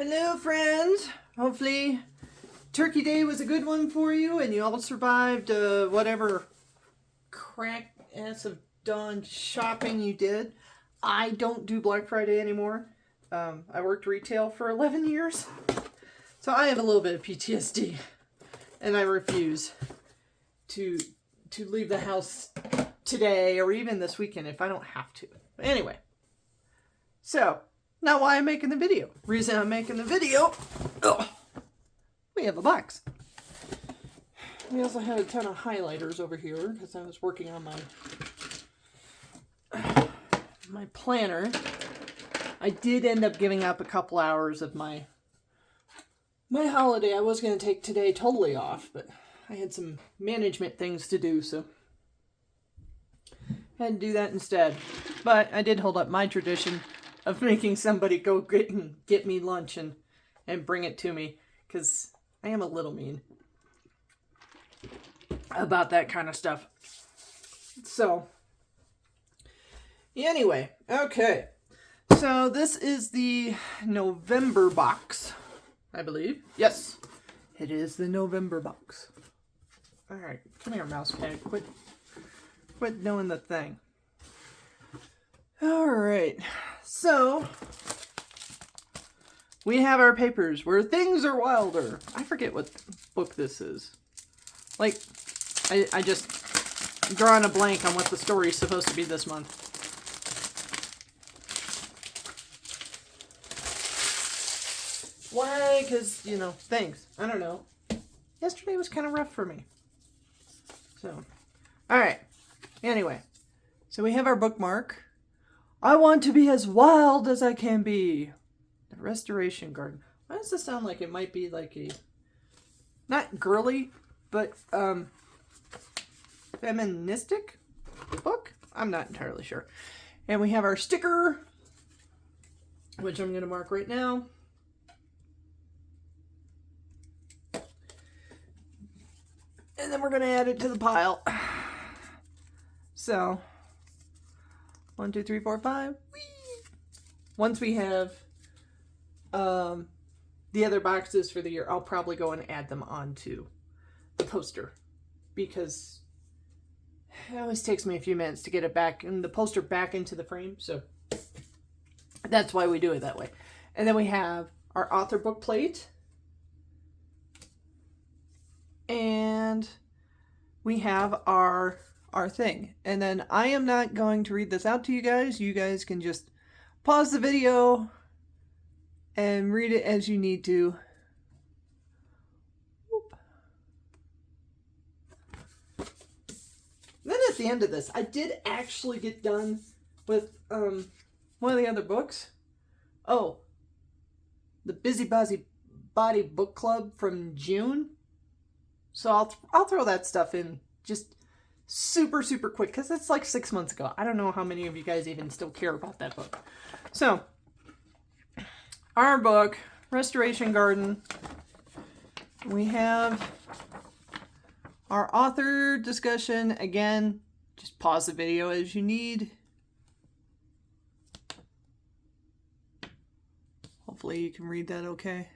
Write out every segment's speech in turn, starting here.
Hello, friends. Hopefully Turkey Day was a good one for you and you all survived whatever crack ass of dawn shopping you did. I don't do Black Friday anymore. I worked retail for 11 years. So I have a little bit of PTSD. And I refuse to leave the house today or even this weekend if I don't have to. But anyway. So, now why I'm making the video. Reason I'm making the video, we have a box. We also had a ton of highlighters over here because I was working on my planner. I did end up giving up a couple hours of my holiday. I was going to take today totally off, but I had some management things to do, so I had to do that instead. But I did hold up my tradition of making somebody go get me lunch and bring it to me, because I am a little mean about that kind of stuff. So, anyway, okay. So this is the November box, I believe. Yes, it is the November box. All right, come here, mouse pad. Quit doing the thing. All right. So, we have our papers where things are wilder. I forget what book this is. Like, I just drawn a blank on what the story is supposed to be this month. Why? Because, you know, things. I don't know. Yesterday was kind of rough for me. So, alright. Anyway. So we have our bookmark. I want to be as wild as I can be. The Restoration Garden. Why does this sound like it might be like a, not girly, but feministic book? I'm not entirely sure. And we have our sticker, which I'm going to mark right now. And then we're going to add it to the pile. So, 1, 2, 3, 4, 5. Whee! Once we have the other boxes for the year, I'll probably go and add them onto the poster, because it always takes me a few minutes to get it back and the poster back into the frame. So that's why we do it that way. And then we have our author book plate. And we have our thing. And then I am not going to read this out to you guys. You guys can just pause the video and read it as you need to. Whoop. Then at the end of this, I did actually get done with one of the other books. Oh, the Busy Body Book Club from June. So I'll throw that stuff in just super quick, because it's like 6 months ago. I don't know how many of you guys even still care about that book. So, our book, Restoration Garden. We have our author discussion. Again, just pause the video as you need. Hopefully you can read that okay.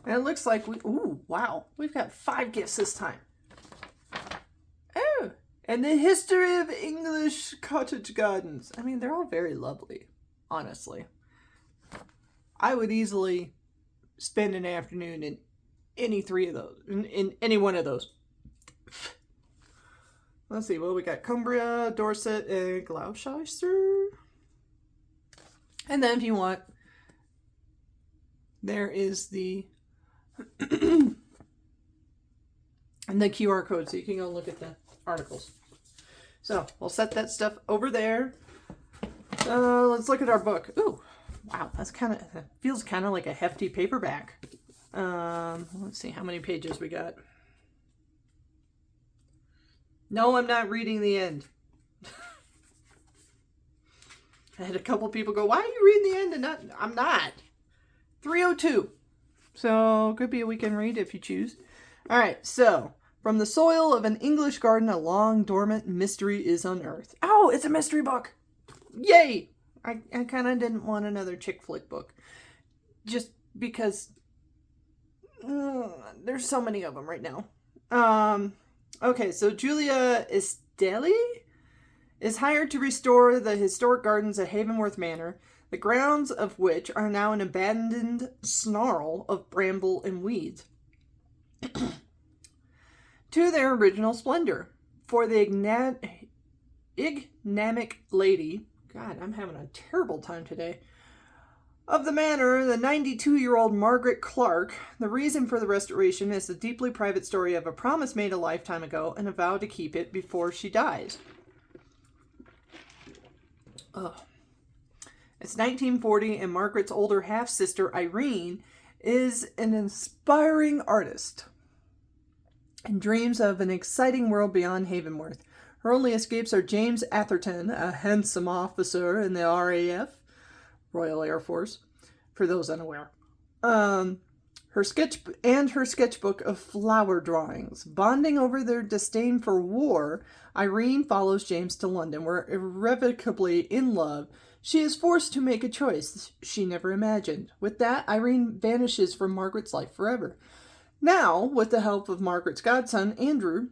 And it looks like ooh, wow, we've got 5 gifts this time. Oh, and the history of English cottage gardens. I mean, they're all very lovely, honestly. I would easily spend an afternoon in any 3 of those, in any one of those. Let's see, well, we got Cumbria, Dorset, and Gloucester. And then if you want, there is the and the QR code, so you can go look at the articles. So we'll set that stuff over there. Let's look at our book. Ooh, wow, that's feels kind of like a hefty paperback. Let's see how many pages we got. No, I'm not reading the end. I had a couple people go, "Why are you reading the end?" And not, I'm not. 302. So, could be a weekend read if you choose. Alright, so, from the soil of an English garden, a long dormant mystery is unearthed. Oh, it's a mystery book! Yay! I kind of didn't want another chick flick book. just because there's so many of them right now. Okay, so Julia Estelle is hired to restore the historic gardens at Havenworth Manor, the grounds of which are now an abandoned snarl of bramble and weeds, to their original splendor. For the enigmatic lady, God, I'm having a terrible time today, of the manor, the 92-year-old Margaret Clark, the reason for the restoration is the deeply private story of a promise made a lifetime ago and a vow to keep it before she dies. Ugh. It's 1940, and Margaret's older half-sister, Irene, is an inspiring artist and dreams of an exciting world beyond Havenworth. Her only escapes are James Atherton, a handsome officer in the RAF, Royal Air Force, for those unaware. Her sketchbook of flower drawings. Bonding over their disdain for war, Irene follows James to London, where irrevocably in love, she is forced to make a choice she never imagined. With that, Irene vanishes from Margaret's life forever. Now, with the help of Margaret's godson, Andrew,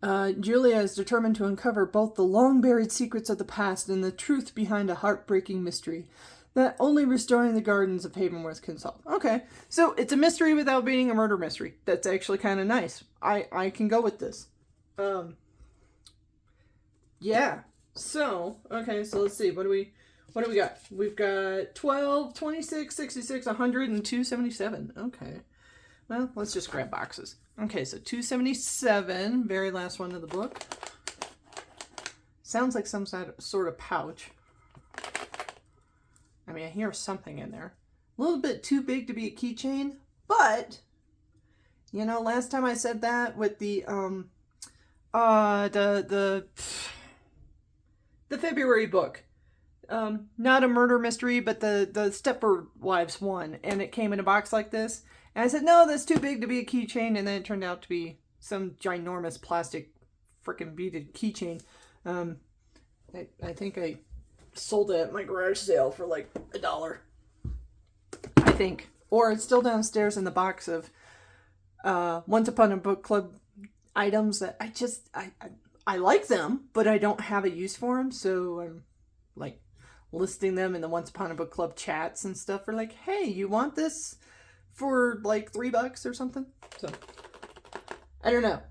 Julia is determined to uncover both the long-buried secrets of the past and the truth behind a heartbreaking mystery that only restoring the gardens of Havenworth can solve. Okay, so it's a mystery without being a murder mystery. That's actually kind of nice. I can go with this. Yeah. So, okay, so let's see. What do we got? We've got 12, 26, 66, 100, and 277. Okay. Well, let's just grab boxes. Okay, so 277, very last one of the book. Sounds like some sort of pouch. I mean, I hear something in there. A little bit too big to be a keychain, but, you know, last time I said that with the February book. Not a murder mystery, but the Stepford Wives one, and it came in a box like this. And I said, no, that's too big to be a keychain, and then it turned out to be some ginormous plastic freaking beaded keychain. I think I sold it at my garage sale for like $1. I think. Or it's still downstairs in the box of Once Upon a Book Club items that I like them, but I don't have a use for them, so I'm like listing them in the Once Upon a Book Club chats and stuff for like, hey, you want this for like $3 or something? So I don't know.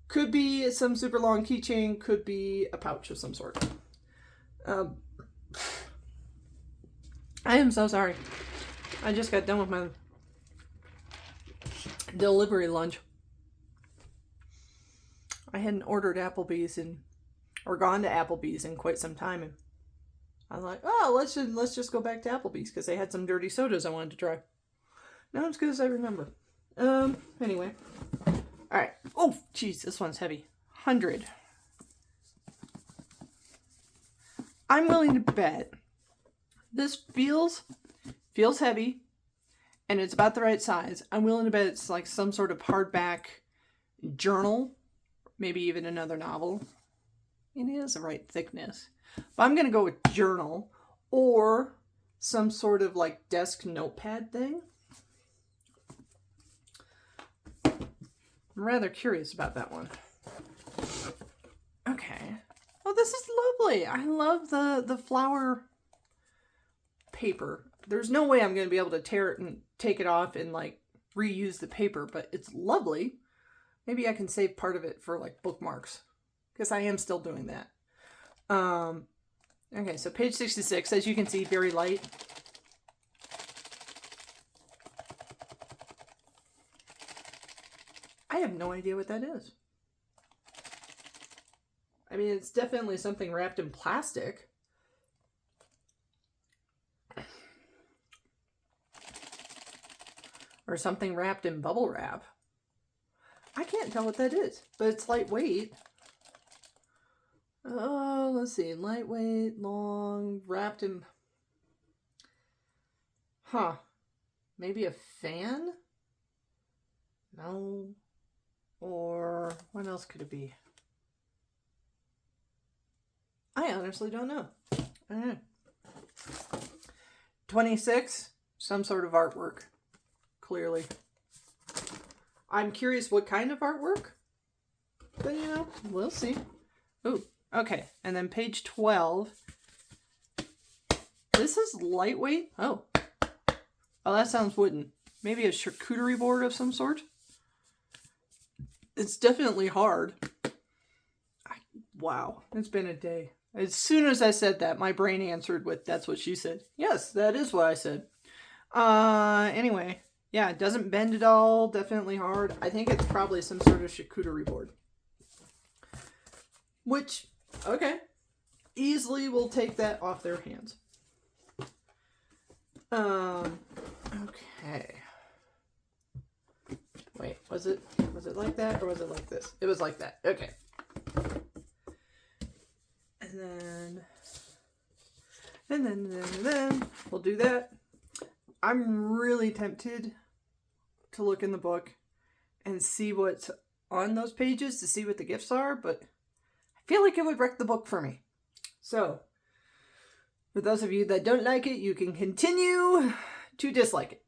Could be some super long keychain, could be a pouch of some sort. I am so sorry. I just got done with my delivery lunch. I hadn't ordered Applebee's or gone to Applebee's in quite some time, and I was like, oh, let's just go back to Applebee's because they had some dirty sodas I wanted to try. Not as good as I remember. Anyway. Alright. Oh, jeez, this one's heavy. 100. I'm willing to bet this feels heavy, and it's about the right size. I'm willing to bet it's like some sort of hardback journal, maybe even another novel. It is the right thickness. But I'm going to go with journal or some sort of like desk notepad thing. I'm rather curious about that one. Okay. Oh, this is lovely. I love the flower paper. There's no way I'm going to be able to tear it and take it off and like reuse the paper, but it's lovely. Maybe I can save part of it for like bookmarks because I am still doing that. Okay, so page 66, as you can see, very light. I have no idea what that is. I mean, it's definitely something wrapped in plastic. Or something wrapped in bubble wrap. I can't tell what that is, but it's lightweight. Oh, let's see. Lightweight, long, wrapped in... Huh. Maybe a fan? No. Or what else could it be? I honestly don't know. I don't know. 26. some sort of artwork, clearly. I'm curious what kind of artwork, but you know, we'll see. Ooh, okay, and then page 12. This is lightweight. Oh, that sounds wooden. Maybe a charcuterie board of some sort. It's definitely hard. Wow, it's been a day. As soon as I said that, my brain answered with, "That's what she said." Yes, that is what I said. Anyway, yeah, it doesn't bend at all. Definitely hard. I think it's probably some sort of charcuterie board. Which, okay, easily will take that off their hands. Okay. Wait, was it like that or was it like this? It was like that. Okay. And then we'll do that. I'm really tempted to look in the book and see what's on those pages to see what the gifts are, but I feel like it would wreck the book for me. So, for those of you that don't like it, you can continue to dislike it.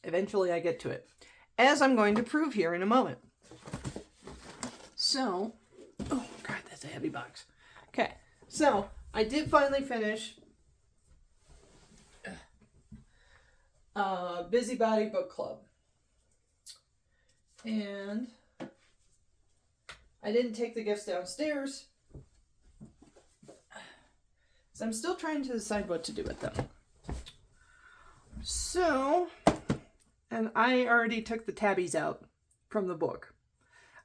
Eventually I get to it, as I'm going to prove here in a moment. So, oh god, that's a heavy box. Okay, so I did finally finish Busybody Book Club. And I didn't take the gifts downstairs, so I'm still trying to decide what to do with them. So, and I already took the tabbies out from the book.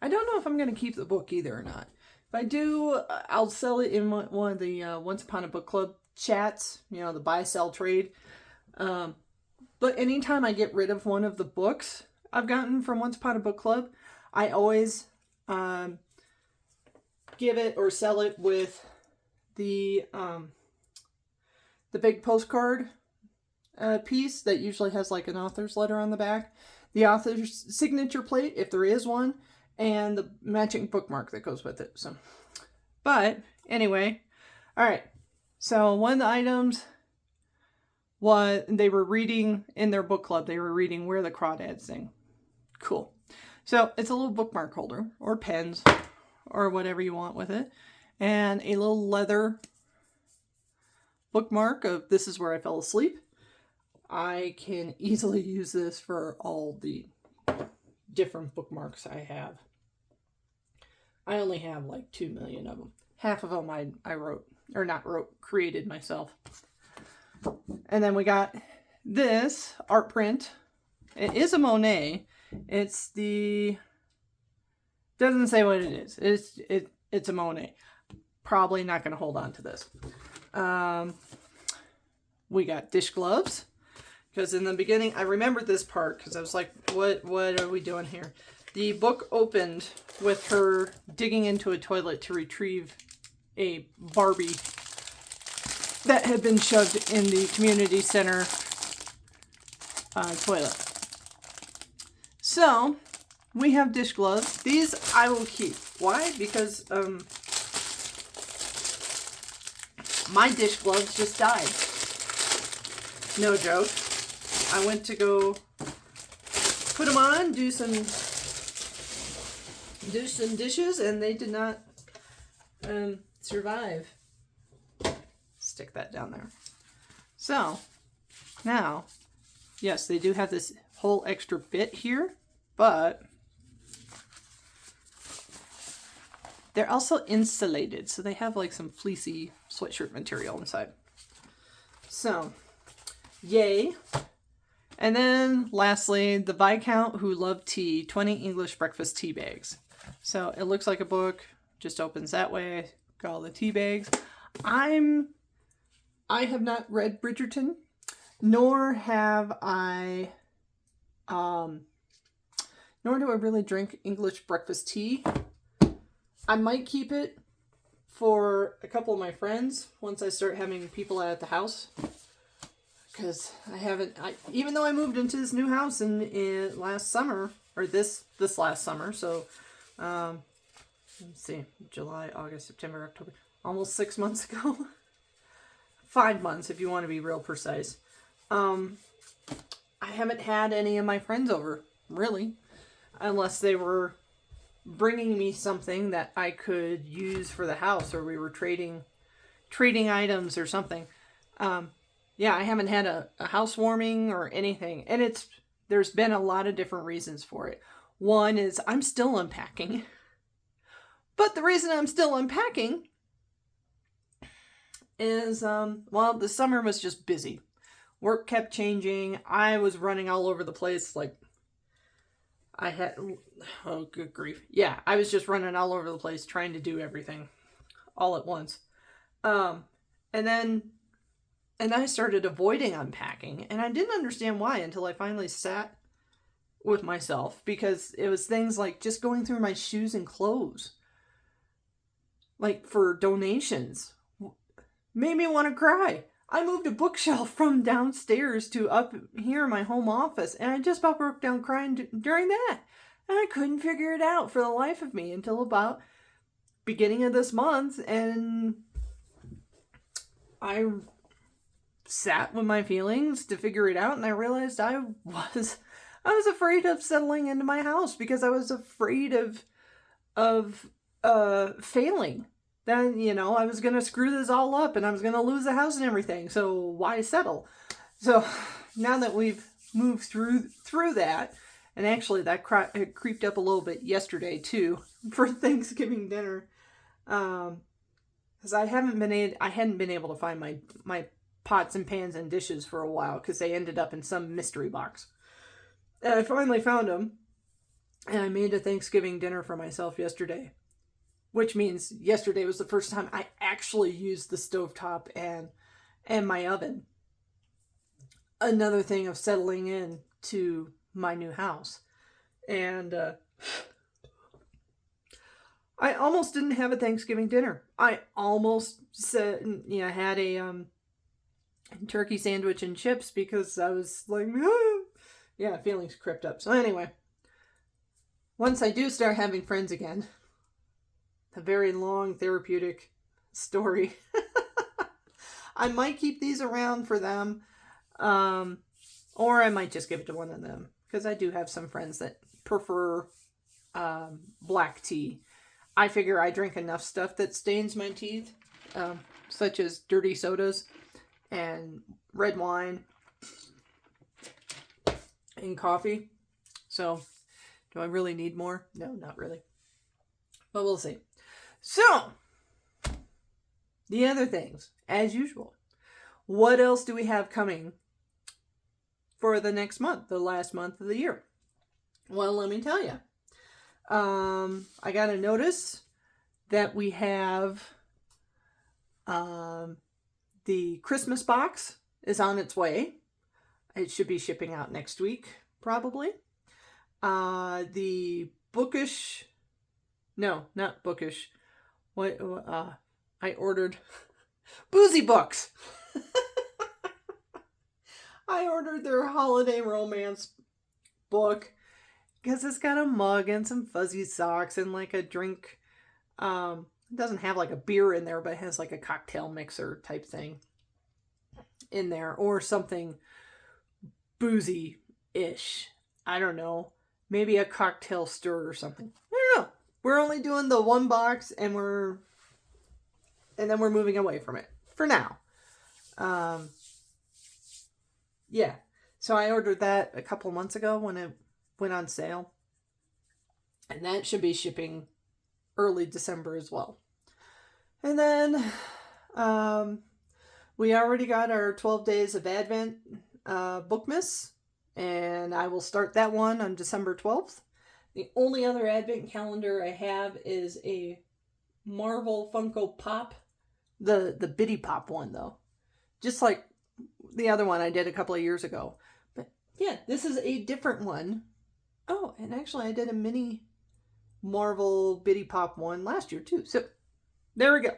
I don't know if I'm going to keep the book either or not. If I do, I'll sell it in one of the Once Upon a Book Club chats, you know, the buy-sell trade. But anytime I get rid of one of the books I've gotten from Once Upon a Book Club, I always give it or sell it with the big postcard piece that usually has like an author's letter on the back, the author's signature plate, if there is one, and the matching bookmark that goes with it. So, but anyway, all right. So one of the items was they were reading in their book club. They were reading Where the Crawdads Sing. Cool. So it's a little bookmark holder or pens or whatever you want with it, and a little leather bookmark of "This is where I fell asleep." I can easily use this for all the different bookmarks I have. I only have like 2 million of them. Half of them I wrote, or not wrote, created myself. And then we got this art print. It is a Monet. It's the, doesn't say what it is. It's a Monet. Probably not going to hold on to this. We got dish gloves. Because in the beginning, I remembered this part because I was like, what are we doing here? The book opened with her digging into a toilet to retrieve a Barbie that had been shoved in the community center toilet. So, we have dish gloves. These I will keep. Why? Because my dish gloves just died. No joke. I went to go put them on, do some dishes, and they did not survive. Stick that down there. So, now, yes, they do have this whole extra bit here, but they're also insulated, so they have like some fleecy sweatshirt material inside. So, yay. And then, lastly, the Viscount Who Loved Tea, 20 English Breakfast Tea Bags. So, it looks like a book, just opens that way, got all the tea bags. I have not read Bridgerton, nor have I, nor do I really drink English breakfast tea. I might keep it for a couple of my friends once I start having people at the house. Because even though I moved into this new house in last summer, or this last summer, so, let's see, July, August, September, October, almost 6 months ago. 5 months if you want to be real precise. Um, I haven't had any of my friends over, really, unless they were bringing me something that I could use for the house, or we were trading items or something. Um, yeah, I haven't had a housewarming or anything, and there's been a lot of different reasons for it. One is I'm still unpacking, but the reason I'm still unpacking is well, the summer was just busy. Work kept changing. I was running all over the place. Like I had, oh good grief, yeah, I was just running all over the place trying to do everything all at once. Um, and then I started avoiding unpacking, and I didn't understand why until I finally sat with myself, because it was things like just going through my shoes and clothes, like for donations, made me want to cry. I moved a bookshelf from downstairs to up here in my home office, and I just about broke down crying during that. And I couldn't figure it out for the life of me until about beginning of this month, and I sat with my feelings to figure it out, and I realized I was afraid of settling into my house because I was afraid of failing. Then, I was going to screw this all up and I was going to lose the house and everything. So why settle? So now that we've moved through that, and actually that it creeped up a little bit yesterday too for Thanksgiving dinner. Because I hadn't been able to find my pots and pans and dishes for a while because they ended up in some mystery box. And I finally found them, and I made a Thanksgiving dinner for myself yesterday. Which means yesterday was the first time I actually used the stovetop and my oven. Another thing of settling in to my new house. And I almost didn't have a Thanksgiving dinner. I almost had a turkey sandwich and chips because I was like, yeah, feelings crept up. So anyway, once I do start having friends again, a very long therapeutic story. I might keep these around for them, or I might just give it to one of them, because I do have some friends that prefer black tea. I figure I drink enough stuff that stains my teeth, such as dirty sodas and red wine and coffee. So, do I really need more? No, not really. But we'll see. So, the other things, as usual. What else do we have coming for the next month, the last month of the year? Well, let me tell you. I got a notice that we have the Christmas box is on its way. It should be shipping out next week, probably. The bookish... No, not bookish. What I ordered Boozy Books. I ordered their holiday romance book because it's got a mug and some fuzzy socks and like a drink. It doesn't have like a beer in there, but it has like a cocktail mixer type thing in there, or something boozy-ish. I don't know. Maybe a cocktail stir or something. I don't know. We're only doing the one box, and then we're moving away from it for now. Yeah. So I ordered that a couple months ago when it went on sale. And that should be shipping early December as well. And then we already got our 12 Days of Advent Bookmas, and I will start that one on December 12th. The only other Advent calendar I have is a Marvel Funko Pop, the Bitty Pop one though, just like the other one I did a couple of years ago. But yeah, this is a different one. Oh, and actually I did a mini Marvel Bitty Pop one last year too. So there we go.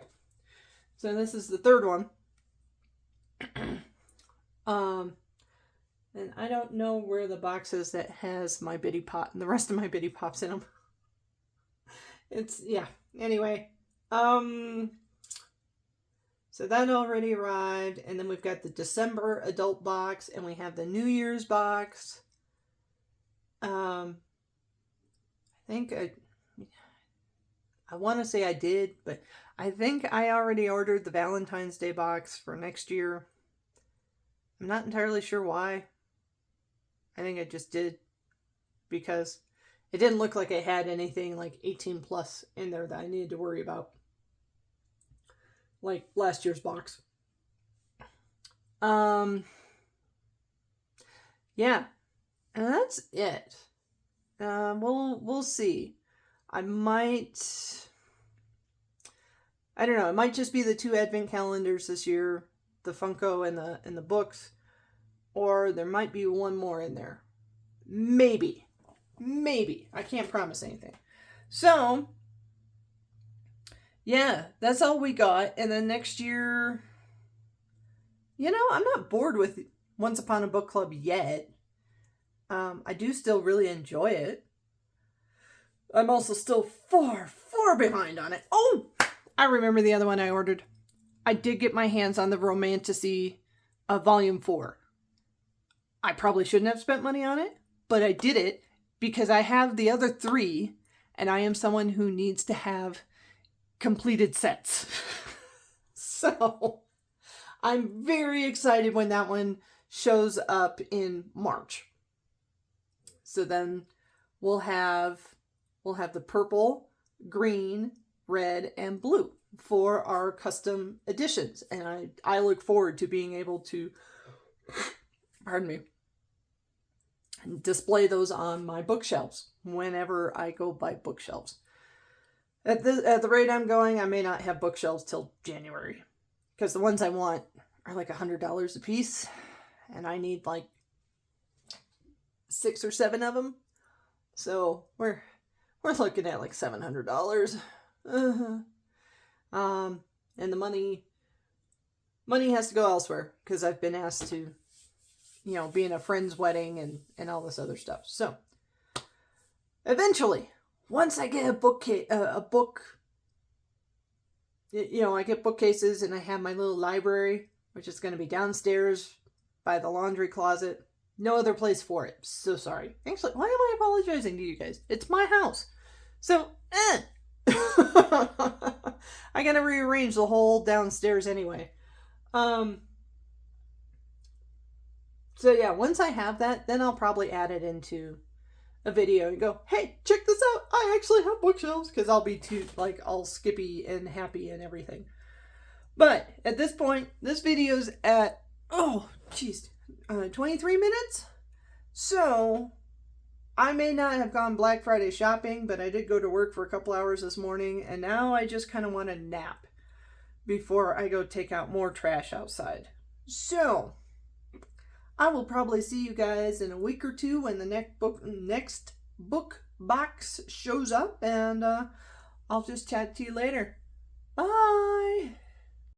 So this is the third one. And I don't know where the box is that has my Bitty Pop and the rest of my Bitty Pops in them. It's, yeah. Anyway. So So that already arrived. And then we've got the December adult box, and we have the New Year's box. I think I want to say I did, but I think I already ordered the Valentine's Day box for next year. I'm not entirely sure why. I think I just did, because it didn't look like I had anything like 18 plus in there that I needed to worry about, like last year's box. Yeah, and that's it. We'll see. I don't know. It might just be the 2 advent calendars this year, the Funko and the books, or there might be one more in there. Maybe. I can't promise anything. So, yeah, that's all we got. And then next year, I'm not bored with Once Upon a Book Club yet. I do still really enjoy it. I'm also still far behind on it. Oh, I remember the other one I ordered. I did get my hands on the Romantasy Volume 4. I probably shouldn't have spent money on it, but I did it because I have the other 3, and I am someone who needs to have completed sets. So, I'm very excited when that one shows up in March. So then we'll have the purple, green, red, and blue for our custom editions. And I look forward to being able to, pardon me, display those on my bookshelves whenever I go buy bookshelves. At the rate I'm going, I may not have bookshelves till January, because the ones I want are like $100 a piece, and I need like 6 or 7 of them. So we're looking at like $700. And the money has to go elsewhere, because I've been asked to, be in a friend's wedding and all this other stuff. So eventually, once I get I get bookcases, and I have my little library, which is going to be downstairs by the laundry closet. No other place for it. So sorry. Actually, why am I apologizing to you guys? It's my house. So, I gotta rearrange the whole downstairs anyway. So yeah, once I have that, then I'll probably add it into a video and go, hey, check this out. I actually have bookshelves, because I'll be too, all skippy and happy and everything. But at this point, this video's at, 23 minutes. So I may not have gone Black Friday shopping, but I did go to work for a couple hours this morning, and now I just kind of want to nap before I go take out more trash outside. So I will probably see you guys in a week or two when the next book box shows up, and I'll just chat to you later. Bye!